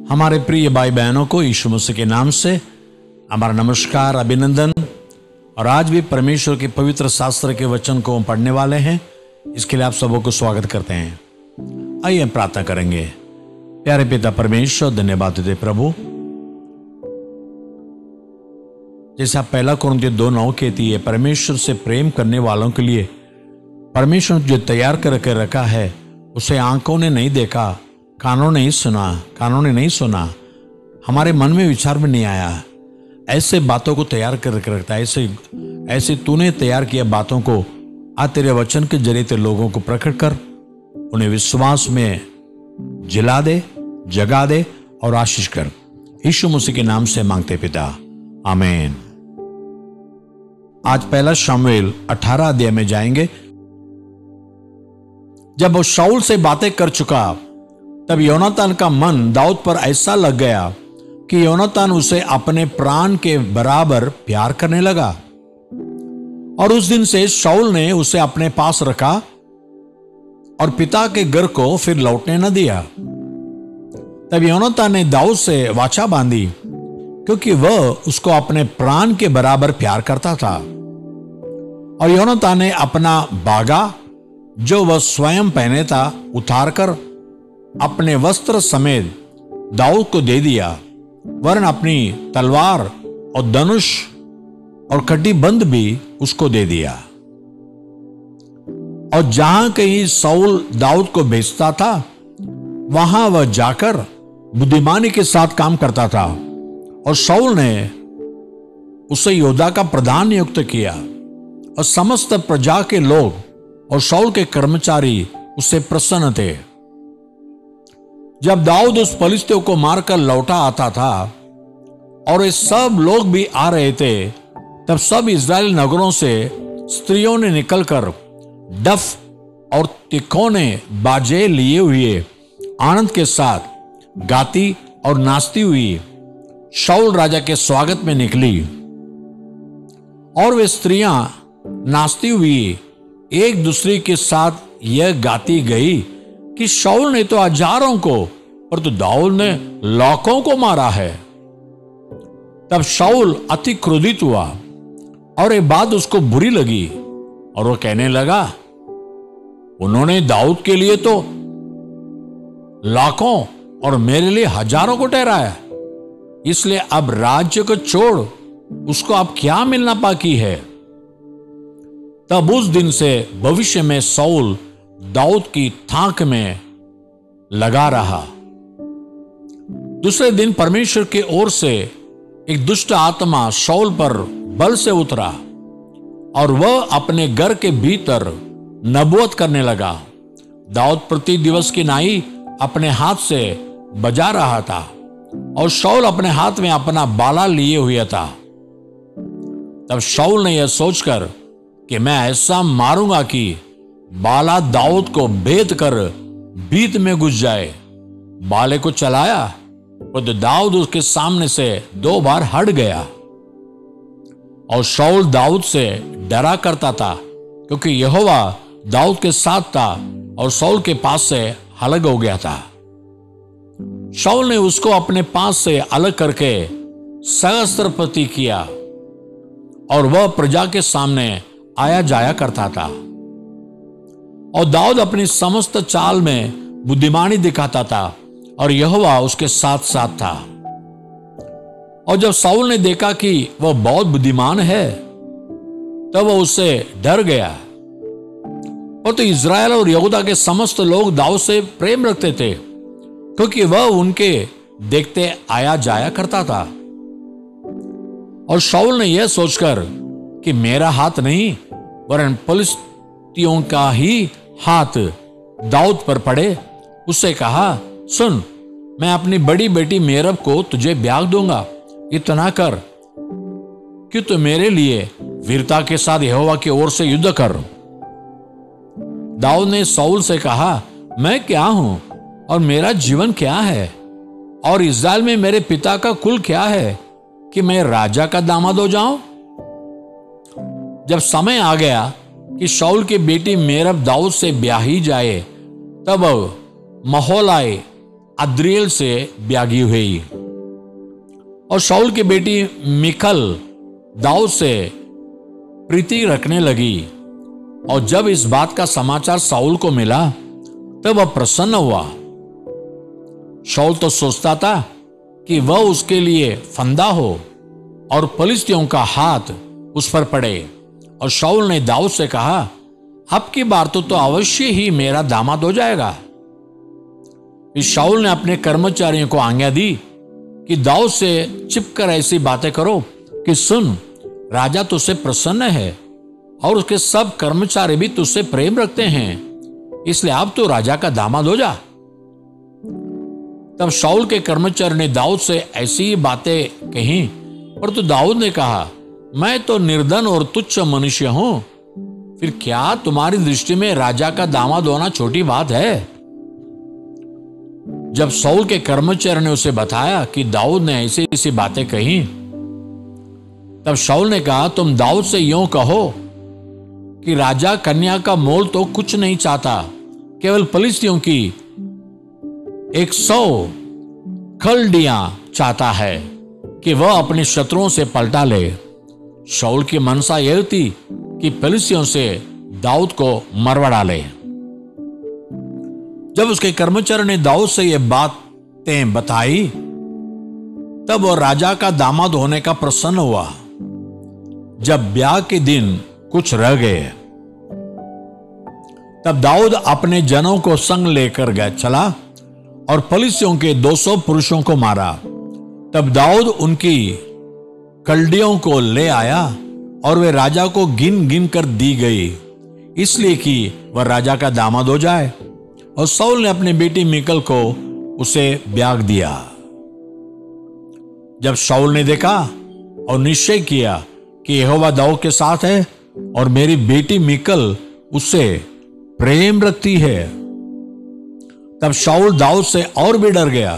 हमारे प्रिय भाई बहनों को यीशु मसीह के नाम से हमारा नमस्कार, अभिनंदन। और आज भी परमेश्वर के पवित्र शास्त्र के वचन को हम पढ़ने वाले हैं। इसके लिए आप सबों को स्वागत करते हैं। आइए हम प्रार्थना करेंगे। प्यारे पिता परमेश्वर, धन्यवाद देते प्रभु। जैसा पहला कुरिन्थियों 2:9 कहती है, परमेश्वर से प्रेम करने वालों के लिए परमेश्वर जो तैयार करके रखा है उसे आंखों ने नहीं देखा, कानों ने नहीं सुना, हमारे मन में विचार में नहीं आया। ऐसे बातों को तैयार करके रखता है। ऐसे तूने तैयार किया बातों को आज तेरे वचन के जरिए तेरे लोगों को प्रकट कर, उन्हें विश्वास में जिला दे, जगा दे और आशीष कर। यीशु मसीह के नाम से मांगते पिता, आमीन। आज पहला शमूएल 18 अध्याय में जाएंगे। जब वो शाऊल से बातें कर चुका, तब योनातान का मन दाऊद पर ऐसा लग गया कि योनातान उसे अपने प्राण के बराबर प्यार करने लगा। और उस दिन से शाऊल ने उसे अपने पास रखा और पिता के घर को फिर लौटने न दिया। तब योनातान ने दाऊद से वाचा बांधी, क्योंकि वह उसको अपने प्राण के बराबर प्यार करता था। और योनातान ने अपना बागा जो वह स्वयं पहने था उतारकर अपने वस्त्र समेत दाऊद को दे दिया, वरन अपनी तलवार और धनुष और कटिबंध भी उसको दे दिया। और जहां कहीं शाऊल दाऊद को भेजता था, वहां वह जाकर बुद्धिमानी के साथ काम करता था। और शाऊल ने उसे योद्धा का प्रधान नियुक्त किया। और समस्त प्रजा के लोग और शाऊल के कर्मचारी उससे प्रसन्न थे। जब दाऊद उस फलिस्तियों को मारकर लौटा आता था और ये सब लोग भी आ रहे थे, तब सब इस्राएली नगरों से स्त्रियों ने निकलकर डफ और तिकोने बाजे लिए हुए आनंद के साथ गाती और नाचती हुई शाऊल राजा के स्वागत में निकली। और वे स्त्रियां नाचती हुई एक दूसरे के साथ यह गाती गई कि शाऊल ने तो हजारों को और तो दाऊद ने लाखों को मारा है। तब शाऊल अति क्रोधित हुआ और ये बात उसको बुरी लगी और वो कहने लगा, उन्होंने दाऊद के लिए तो लाखों और मेरे लिए हजारों को ठहराया, इसलिए अब राज्य को छोड़ उसको अब क्या मिलना बाकी है। तब उस दिन से भविष्य में शाऊल दाऊद की थाक में लगा रहा। दूसरे दिन परमेश्वर की ओर से एक दुष्ट आत्मा शाऊल पर बल से उतरा और वह अपने घर के भीतर नबूवत करने लगा। दाऊद प्रति दिवस की नाई अपने हाथ से बजा रहा था और शाऊल अपने हाथ में अपना बाला लिए हुए था। तब शाऊल ने यह सोचकर कि मैं ऐसा मारूंगा कि बाला दाऊद को भेद कर भीत में घुस जाए, बाले को चलाया और दाऊद उसके सामने से 2 बार हट गया। और शाऊल दाऊद से डरा करता था, क्योंकि यहोवा दाऊद के साथ था और शाऊल के पास से अलग हो गया था। शाऊल ने उसको अपने पास से अलग करके सहस्त्रपति किया और वह प्रजा के सामने आया जाया करता था। और दाऊद अपनी समस्त चाल में बुद्धिमानी दिखाता था और यहोवा उसके साथ साथ था। और जब शाऊल ने देखा कि वह बहुत बुद्धिमान है, तब वह उससे डर गया। और तो इज़राइल और यहूदा के समस्त लोग दाऊद से प्रेम रखते थे, क्योंकि वह उनके देखते आया जाया करता था। और शाऊल ने यह सोचकर कि मेरा हाथ नहीं वरन फलिस्तियों का ही हाथ दाऊद पर पड़े, उससे कहा, सुन, मैं अपनी बड़ी बेटी मेरब को तुझे ब्याह दूंगा। इतना कर कि तू मेरे लिए वीरता के साथ यहोवा की ओर से युद्ध कर। दाऊद ने शाऊल से कहा, मैं क्या हूं और मेरा जीवन क्या है और इस्राएल में मेरे पिता का कुल क्या है कि मैं राजा का दामाद हो जाऊं। जब समय आ गया कि शाऊल की बेटी मेरब दाऊद से ब्याही जाए, तब महौलाई अद्रिएल से ब्यागी हुई। और शाऊल की बेटी मिकल दाऊद से प्रीति रखने लगी। और जब इस बात का समाचार शाऊल को मिला तब वह प्रसन्न हुआ। शाऊल तो सोचता था कि वह उसके लिए फंदा हो और फलिस्तियों का हाथ उस पर पड़े। और शाऊल ने दाऊद से कहा, अब की बार तो अवश्य ही मेरा दामाद हो जाएगा। इस शाऊल ने अपने कर्मचारियों को आज्ञा दी कि दाऊद से चिपकर ऐसी बातें करो कि सुन, राजा तुझसे प्रसन्न है और उसके सब कर्मचारी भी तुझसे प्रेम रखते हैं, इसलिए अब तो राजा का दामाद हो जा। तब शाऊल के कर्मचारी ने दाऊद से ऐसी बातें कही, परंतु दाऊद ने कहा, मैं तो निर्धन और तुच्छ मनुष्य हूं, फिर क्या तुम्हारी दृष्टि में राजा का दामाद होना छोटी बात है? जब शाऊल के कर्मचारी ने उसे बताया कि दाऊद ने ऐसी ऐसी बातें कही, तब शाऊल ने कहा, तुम दाऊद से यूं कहो कि राजा कन्या का मोल तो कुछ नहीं चाहता, केवल फलिस्तियों की 100 खलड़ियां चाहता है कि वह अपने शत्रुओं से पलटा ले। शाऊल की मनसा यह थी कि फलिस्तियों से दाऊद को मरवा डाले। जब उसके कर्मचारी ने दाऊद से यह बातें बताई, तब वह राजा का दामाद होने का प्रसन्न हुआ। जब ब्याह के दिन कुछ रह गए, तब दाऊद अपने जनों को संग लेकर गया चला और फलिस्तियों के 200 पुरुषों को मारा। तब दाऊद उनकी कल्डियों को ले आया और वे राजा को गिन गिन कर दी गई, इसलिए कि वह राजा का दामाद हो जाए। और शाऊल ने अपनी बेटी मिकल को उसे ब्याह दिया। जब शाऊल ने देखा और निश्चय किया कि यहोवा दाऊद के साथ है और मेरी बेटी मिकल उससे प्रेम रखती है, तब शाऊल दाऊद से और भी डर गया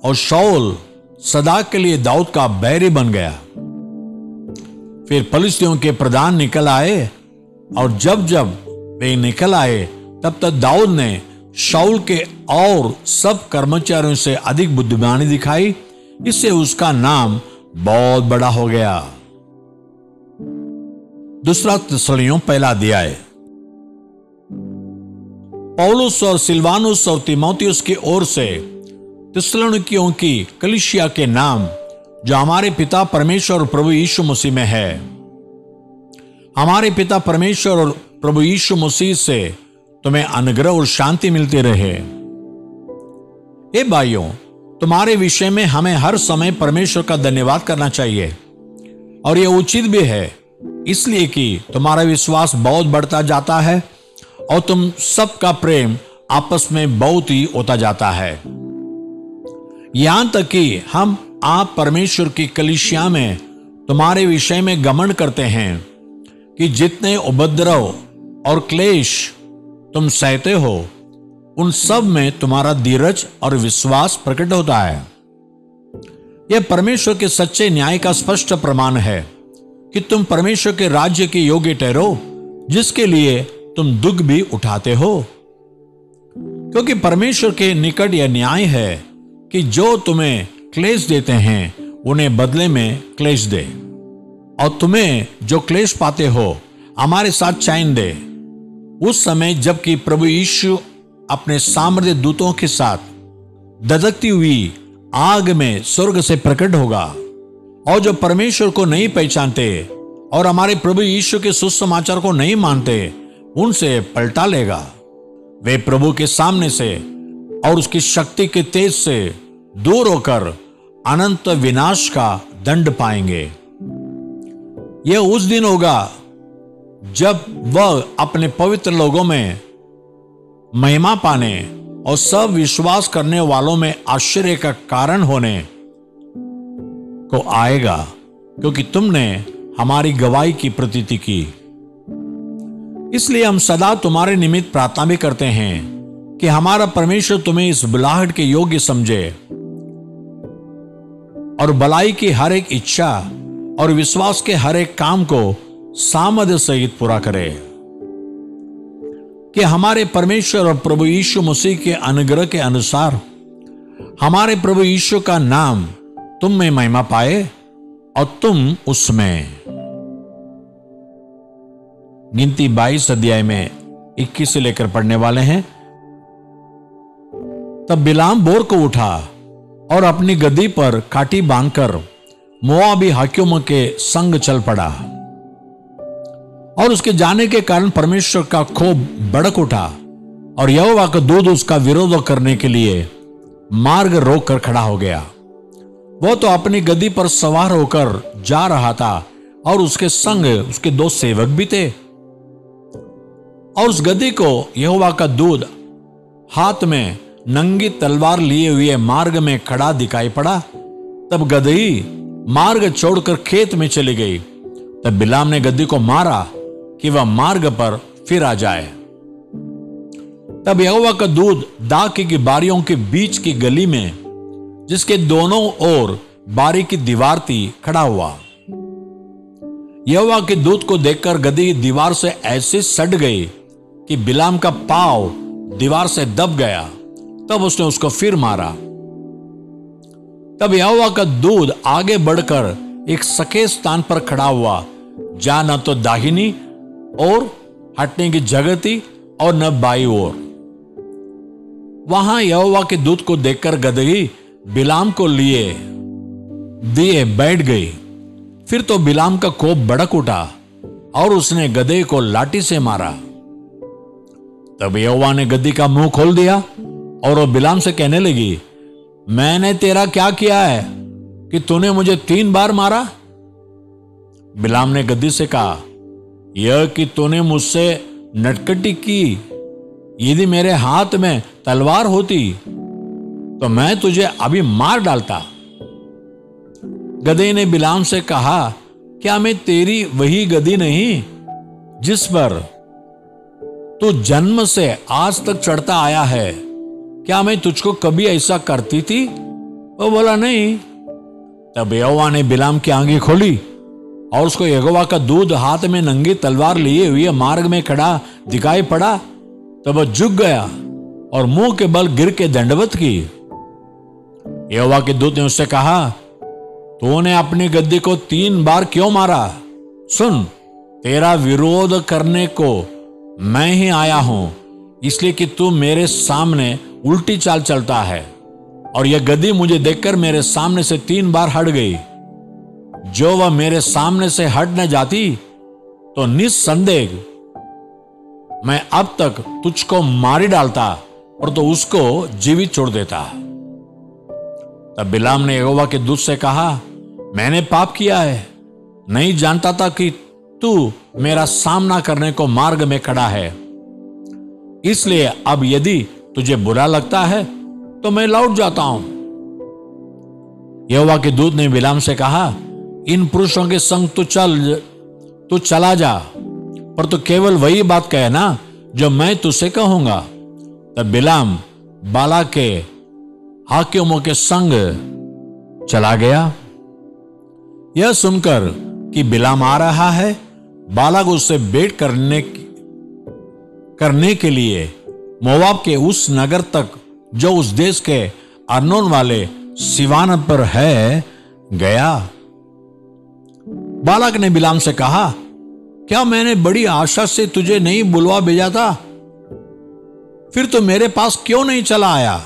और शाऊल सदा के लिए दाऊद का बैरी बन गया। फिर फलिस्तियों के प्रधान निकल आए और जब जब वे निकल आए तब तक दाऊद ने शाऊल के और सब कर्मचारियों से अधिक बुद्धिमानी दिखाई, इससे उसका नाम बहुत बड़ा हो गया। दूसरा थिस्सलुनीयों पहला अध्याय। पौलुस और सिलवानुस और तीमुथियुस की ओर से थिस्सलुनीकियों की कलीसिया के नाम, जो हमारे पिता परमेश्वर और प्रभु यीशु मसीह में है, हमारे पिता परमेश्वर और प्रभु यीशु मसीह से तुम्हें अनुग्रह और शांति मिलती रहे। हे भाइयों, तुम्हारे विषय में हमें हर समय परमेश्वर का धन्यवाद करना चाहिए और यह उचित भी है, इसलिए कि तुम्हारा विश्वास बहुत बढ़ता जाता है और तुम सबका प्रेम आपस में बहुत ही होता जाता है, यहां तक कि हम आप परमेश्वर की कलीसिया में तुम्हारे विषय में घमंड करते हैं कि जितने उपद्रव और क्लेश तुम सहते हो, उन सब में तुम्हारा धीरज और विश्वास प्रकट होता है। यह परमेश्वर के सच्चे न्याय का स्पष्ट प्रमाण है कि तुम परमेश्वर के राज्य के योग्य ठहरो, जिसके लिए तुम दुख भी उठाते हो, क्योंकि परमेश्वर के निकट यह न्याय है कि जो तुम्हें क्लेश देते हैं उन्हें बदले में क्लेश दे, और तुम्हें जो क्लेश पाते हो हमारे साथ चैन दे। उस समय जबकि प्रभु यीशु अपने सामर्थ्य दूतों के साथ धधकती हुई आग में स्वर्ग से प्रकट होगा, और जो परमेश्वर को नहीं पहचानते और हमारे प्रभु यीशु के सुसमाचार को नहीं मानते, उनसे पलटा लेगा। वे प्रभु के सामने से और उसकी शक्ति के तेज से दूर होकर अनंत विनाश का दंड पाएंगे। यह उस दिन होगा जब वह अपने पवित्र लोगों में महिमा पाने और सब विश्वास करने वालों में आश्चर्य का कारण होने को आएगा, क्योंकि तुमने हमारी गवाही की प्रतीति की। इसलिए हम सदा तुम्हारे निमित्त प्रार्थना भी करते हैं कि हमारा परमेश्वर तुम्हें इस बुलाहट के योग्य समझे और भलाई की हर एक इच्छा और विश्वास के हर एक काम को सामर्थ्य सहित पूरा करे, कि हमारे परमेश्वर और प्रभु यीशु मसीह के अनुग्रह के अनुसार हमारे प्रभु यीशु का नाम तुम में महिमा पाए और तुम उसमें। गिनती 22 अध्याय में 21 से लेकर पढ़ने वाले हैं। तब बिलाम बोर को उठा और अपनी गद्दी पर काठी बांधकर मोआबी हाकिमों के संग चल पड़ा, और उसके जाने के कारण परमेश्वर का कोप भड़क उठा और यहोवा का दूत उसका विरोध करने के लिए मार्ग रोक कर खड़ा हो गया। वो तो अपनी गद्दी पर सवार होकर जा रहा था और उसके संग उसके 2 सेवक भी थे, और उस गद्दी को यहोवा का दूत हाथ में नंगी तलवार लिए हुए मार्ग में खड़ा दिखाई पड़ा। तब गदही मार्ग छोड़कर खेत में चली गई। तब बिलाम ने गद्दी को मारा कि वह मार्ग पर फिर आ जाए। तब यहोवा का दूत दाख की बारियों के बीच की गली में, जिसके दोनों ओर बारी की दीवार थी, खड़ा हुआ। यहोवा के दूत को देखकर गद्दी दीवार से ऐसे सट गई कि बिलाम का पांव दीवार से दब गया। तब उसने उसको फिर मारा। तब यहोवा का दूत आगे बढ़कर एक सके स्थान पर खड़ा हुआ, जहां न तो दाहिनी और हटने की जगह थी और न बाई ओर। वहां यहोवा के दूत को देखकर गदही बिलाम को लिए दिए बैठ गई। फिर तो बिलाम का कोप भड़क उठा और उसने गदहे को लाठी से मारा। तब यहोवा ने गद्दी का मुंह खोल दिया और वो बिलाम से कहने लगी, मैंने तेरा क्या किया है कि तूने मुझे 3 बार मारा? बिलाम ने गद्दी से कहा, यह कि तूने मुझसे नटखटी की। यदि मेरे हाथ में तलवार होती तो मैं तुझे अभी मार डालता। गदहे ने बिलाम से कहा, क्या मैं तेरी वही गद्दी नहीं जिस पर तू जन्म से आज तक चढ़ता आया है? क्या मैं तुझको कभी ऐसा करती थी? वो बोला, नहीं। तब यहोवा ने बिलाम की आंखें खोली और उसको यहोवा का दूत हाथ में नंगी तलवार लिए हुए मार्ग में खड़ा दिखाई पड़ा। तब वह झुक गया और मुंह के बल गिर के दंडवत की। यहोवा के दूत ने उससे कहा, तूने अपनी गद्दी को 3 बार क्यों मारा? सुन, तेरा विरोध करने को मैं ही आया हूं, इसलिए कि तू मेरे सामने उल्टी चाल चलता है। और यह गद्दी मुझे देखकर मेरे सामने से 3 बार हट गई। जो वह मेरे सामने से हट न जाती तो निस्संदेह मैं अब तक तुझको मारी डालता और तो उसको जीवित छोड़ देता। तब बिलाम ने यहोवा के दूत से कहा, मैंने पाप किया है, नहीं जानता था कि तू मेरा सामना करने को मार्ग में खड़ा है। इसलिए अब यदि तुझे बुरा लगता है तो मैं लौट जाता हूं। यहोवा के दूत ने बिलाम से कहा, इन पुरुषों के संग तू चला जा, पर तू केवल वही बात कहना जो मैं तुझसे कहूंगा। तब बिलाम बालाक के हाकिमों के संग चला गया। यह सुनकर कि बिलाम आ रहा है, बालाक उससे भेंट करने के लिए मोआब के उस नगर तक जो उस देश के अर्नोन वाले सिवान पर है गया। बालाक ने बिलाम से कहा, क्या मैंने बड़ी आशा से तुझे नहीं बुलवा भेजा था? फिर तो मेरे पास क्यों नहीं चला आया?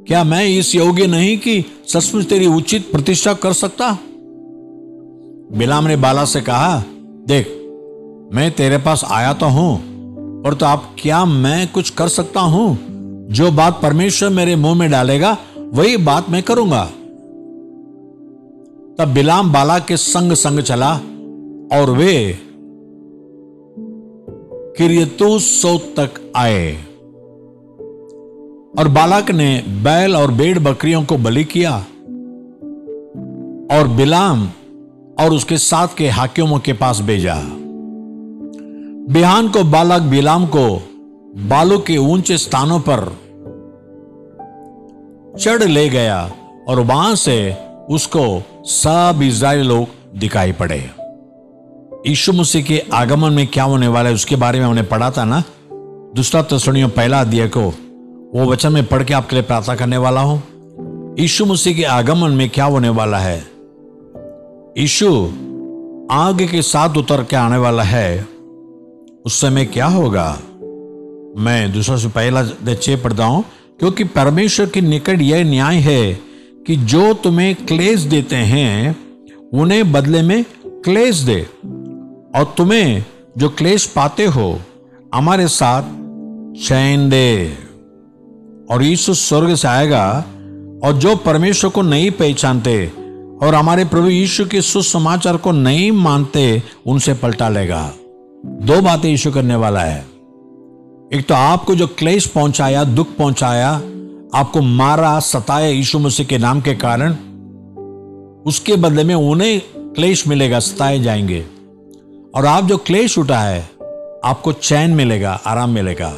क्या मैं इस योग्य नहीं कि सचमुच तेरी उचित प्रतिष्ठा कर सकता? बिलाम ने बालाक से कहा, देख, मैं तेरे पास आया तो हूं, और तो अब क्या मैं कुछ कर सकता हूं? जो बात परमेश्वर मेरे मुंह में डालेगा वही बात मैं करूंगा। तब बिलाम बालाक के संग संग चला और वे किर्यतूसोत तक आए। और बालाक ने बैल और भेड़ बकरियों को बलि किया। और बिलाम और उसके साथ के हाकिमों के पास भेजा। बिहान को बालाक बिलाम को बालों के ऊंचे स्थानों पर चढ़ ले गया और वहां से उसको सब इज़राइली लोग दिखाई पड़े। यीशु मसीह के आगमन में क्या होने वाला है उसके बारे में हमने पढ़ा था ना, दूसरा थिस्सलुनीकियों 1 अध्याय को। वो वचन में पढ़ के आपके लिए प्रार्थना करने वाला हूं। यीशु मसीह के आगमन में क्या होने वाला है। यीशु आग के साथ उतर के आने वाला है। उस समय क्या होगा। मैं दूसरा से पहला 6 पढ़ता हूं। क्योंकि परमेश्वर के निकट यह न्याय है कि जो तुम्हें क्लेश देते हैं उन्हें बदले में क्लेश दे, और तुम्हें जो क्लेश पाते हो हमारे साथ चैन दे। और यीशु स्वर्ग से आएगा और जो परमेश्वर को नहीं पहचानते और हमारे प्रभु यीशु के सुसमाचार को नहीं मानते उनसे पलटा लेगा। 2 बातें यीशु करने वाला है। एक तो आपको जो क्लेश पहुंचाया, दुख पहुंचाया, आपको मारा, सताया यीशु मसीह के नाम के कारण, उसके बदले में उन्हें क्लेश मिलेगा, सताए जाएंगे। और आप जो क्लेश उठाए आपको चैन मिलेगा, आराम मिलेगा।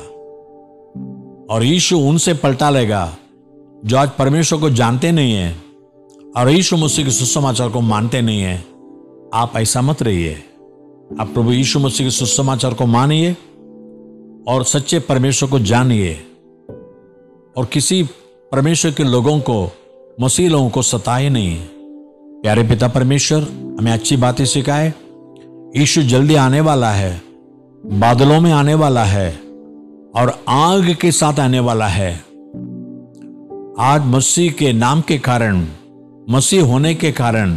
और यीशु उनसे पलटा लेगा जो आज परमेश्वर को जानते नहीं है और यीशु मसीह के सुसमाचार को मानते नहीं है। आप ऐसा मत रहिए। आप प्रभु यीशु मसीह के सुसमाचार को मानिए और सच्चे परमेश्वर को जानिए, और किसी परमेश्वर के लोगों को, मसीह लोगों को सताए नहीं। प्यारे पिता परमेश्वर, हमें अच्छी बातें सिखाए। यीशु जल्दी आने वाला है, बादलों में आने वाला है और आग के साथ आने वाला है। आज मसीह के नाम के कारण, मसीह होने के कारण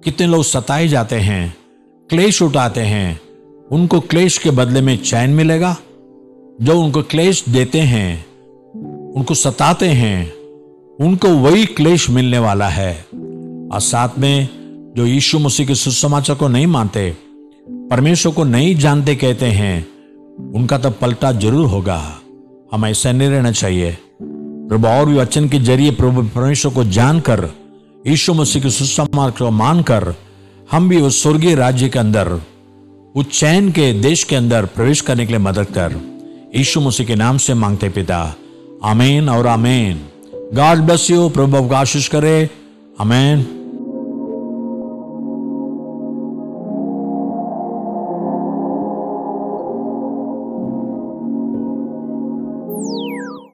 कितने लोग सताए जाते हैं, क्लेश उठाते हैं। उनको क्लेश के बदले में चैन मिलेगा। जो उनको क्लेश देते हैं, उनको सताते हैं, उनको वही क्लेश मिलने वाला है। और साथ में जो यीशु मसीह के सुसमाचार को नहीं मानते, परमेश्वर को नहीं जानते कहते हैं, उनका तो पलटा जरूर होगा। हमें ऐसा नहीं रहना चाहिए। प्रभु और भी वचन के जरिए प्रभु परमेश्वर को जानकर, यीशु मसीह के सुसमाचार को मानकर हम भी उस स्वर्गीय राज्य के अंदर, उस चैन के देश के अंदर प्रवेश करने के लिए मदद कर। यीशु मसीह के नाम से मांगते पिता, आमीन और आमीन। God bless you. प्रभु आपको आशीष करे। आमीन।